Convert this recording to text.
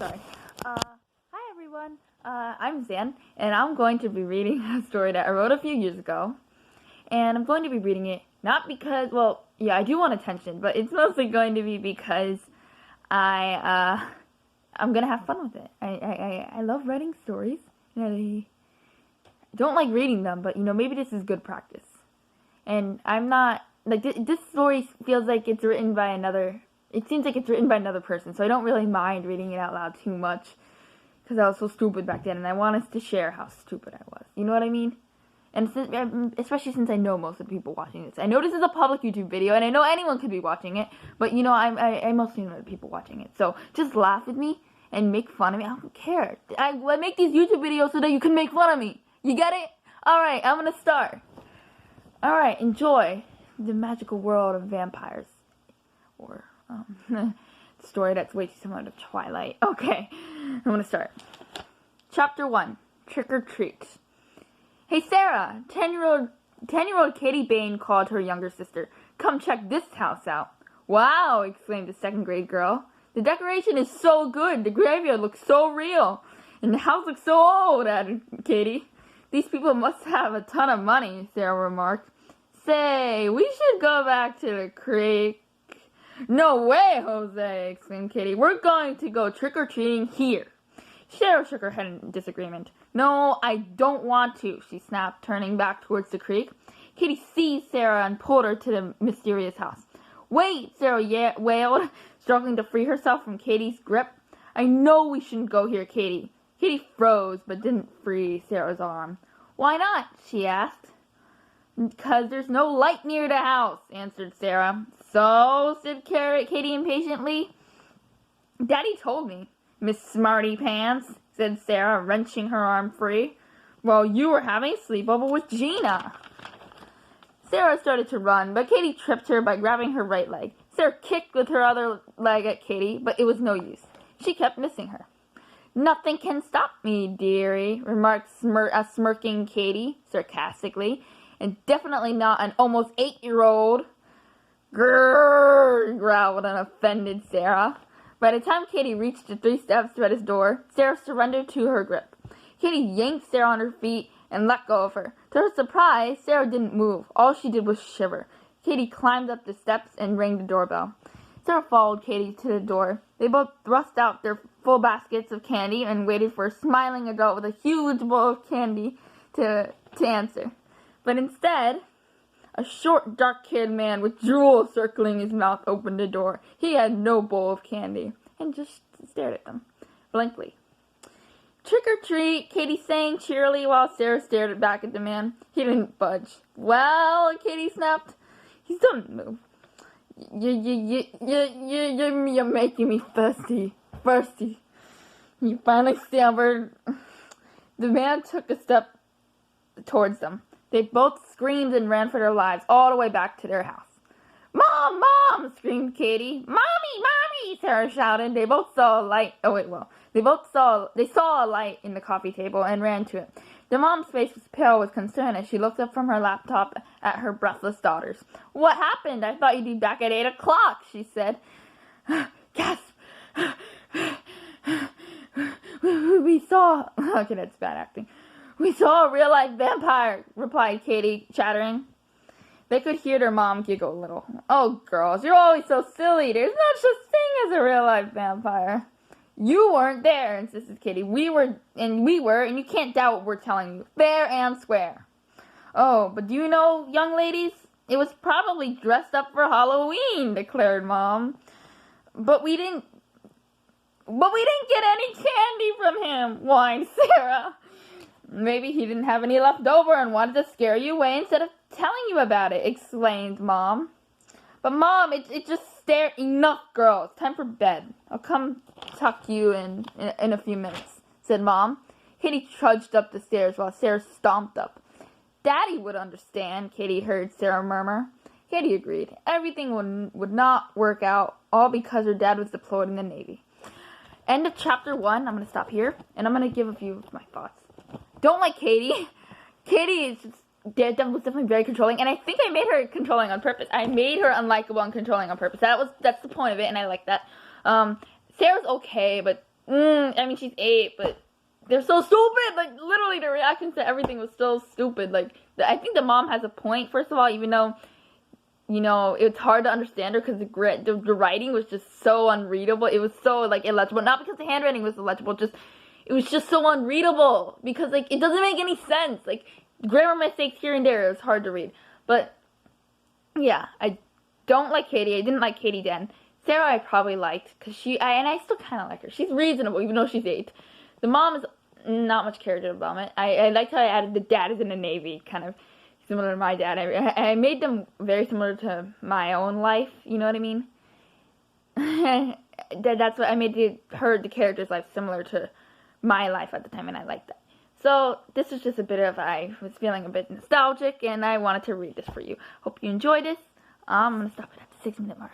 sorry. Hi everyone. I'm Zan, and I'm going to be reading a story that I wrote a few years ago. And I'm going to be reading it not because, well, yeah, I do want attention, but it's mostly going to be because I'm gonna have fun with it. I love writing stories. I don't like reading them, but maybe this is good practice. And I'm not like this story feels like it's written by another. It seems like it's written by another person, so I don't really mind reading it out loud too much because I was so stupid back then, and I want us to share how stupid I was. You know what I mean? And especially since I know most of the people watching this. I know this is a public YouTube video, and I know anyone could be watching it, but I mostly know the people watching it. So just laugh with me and make fun of me. I don't care. I make these YouTube videos so that you can make fun of me. You get it? Alright, I'm gonna start. Alright, enjoy the magical world of vampires. Or, story that's way too similar to Twilight. Okay, I'm gonna start. Chapter 1, Trick or Treat. Hey Sarah, 10-year-old Katie Bain called her younger sister. Come check this house out. Wow, exclaimed the second grade girl. The decoration is so good, the graveyard looks so real. And the house looks so old, added Katie. These people must have a ton of money, Sarah remarked. Say, we should go back to the creek. No way, Jose, exclaimed Katie. We're going to go trick-or-treating here. Sarah shook her head in disagreement. No, I don't want to, she snapped, turning back towards the creek. Katie seized Sarah and pulled her to the mysterious house. Wait, Sarah wailed, struggling to free herself from Katie's grip. I know we shouldn't go here, Katie. Katie froze, but didn't free Sarah's arm. Why not? She asked. Because there's no light near the house, answered Sarah. So, said Katie impatiently. Daddy told me, Miss Smarty Pants, said Sarah, wrenching her arm free. Well, you were having a sleepover with Gina. Sarah started to run, but Katie tripped her by grabbing her right leg. Sarah kicked with her other leg at Katie, but it was no use. She kept missing her. Nothing can stop me, dearie, remarked a smirking Katie, sarcastically, and definitely not an almost 8-year-old. Grrr, growled an offended Sarah. By the time Katie reached the 3 steps to his door, Sarah surrendered to her grip. Katie yanked Sarah on her feet and let go of her. To her surprise, Sarah didn't move. All she did was shiver. Katie climbed up the steps and rang the doorbell. Sarah followed Katie to the door. They both thrust out their full baskets of candy and waited for a smiling adult with a huge bowl of candy to answer. But instead, a short, dark-haired man with drool circling his mouth opened the door. He had no bowl of candy and just stared at them, blankly. Trick or treat, Katie sang cheerily while Sarah stared back at the man. He didn't budge. Well, Katie snapped, he don't move. You're making me thirsty. He finally stammered. The man took a step towards them. They both screamed and ran for their lives all the way back to their house. Mom! Mom! Screamed Katie. Mommy! Sarah shouted. They both saw a light. They saw a light in the coffee table and ran to it. The mom's face was pale with concern as she looked up from her laptop at her breathless daughters. What happened? I thought you'd be back at 8 o'clock, she said. Gasp! We saw... Okay, that's bad acting. We saw a real-life vampire, replied Katie, chattering. They could hear their mom giggle a little. Oh, girls, you're always so silly. There's no such thing as a real-life vampire. You weren't there, insisted Katie. We were, and you can't doubt what we're telling you. Fair and square. Oh, but do you know, young ladies, it was probably dressed up for Halloween, declared Mom. But we didn't get any candy from him, whined Sarah. Maybe he didn't have any left over and wanted to scare you away instead of telling you about it, exclaimed Mom. But Mom, it just stared. Enough, girls. Time for bed. I'll come talk to you in a few minutes, said Mom. Katie trudged up the stairs while Sarah stomped up. Daddy would understand, Katie heard Sarah murmur. Katie agreed. Everything would not work out, all because her dad was deployed in the Navy. End of chapter 1. I'm going to stop here, and I'm going to give a few of my thoughts. Don't like Katie. Katie was definitely very controlling, and I think I made her controlling on purpose. I made her unlikable and controlling on purpose. That's the point of it, and I like that. Sarah's okay, but I mean, she's 8, but they're so stupid. Like, literally, the reactions to everything was so stupid. Like, I think the mom has a point, first of all, even though, you know, it's hard to understand her because the writing was just so unreadable. It was so, like, illegible. Not because the handwriting was illegible, just, it was just so unreadable. Because, like, it doesn't make any sense. Like, grammar mistakes here and there, it was hard to read. But, yeah, I don't like Katie. I didn't like Katie then. Sarah I probably liked, because and I still kind of like her. She's reasonable, even though she's 8. The mom is not much character development. I liked how I added the dad is in the Navy, kind of similar to my dad. I made them very similar to my own life, you know what I mean? That's what I made the character's life similar to my life at the time, and I liked that. So this was just a bit of, I was feeling a bit nostalgic, and I wanted to read this for you. Hope you enjoyed this. I'm going to stop it at the 6-minute mark.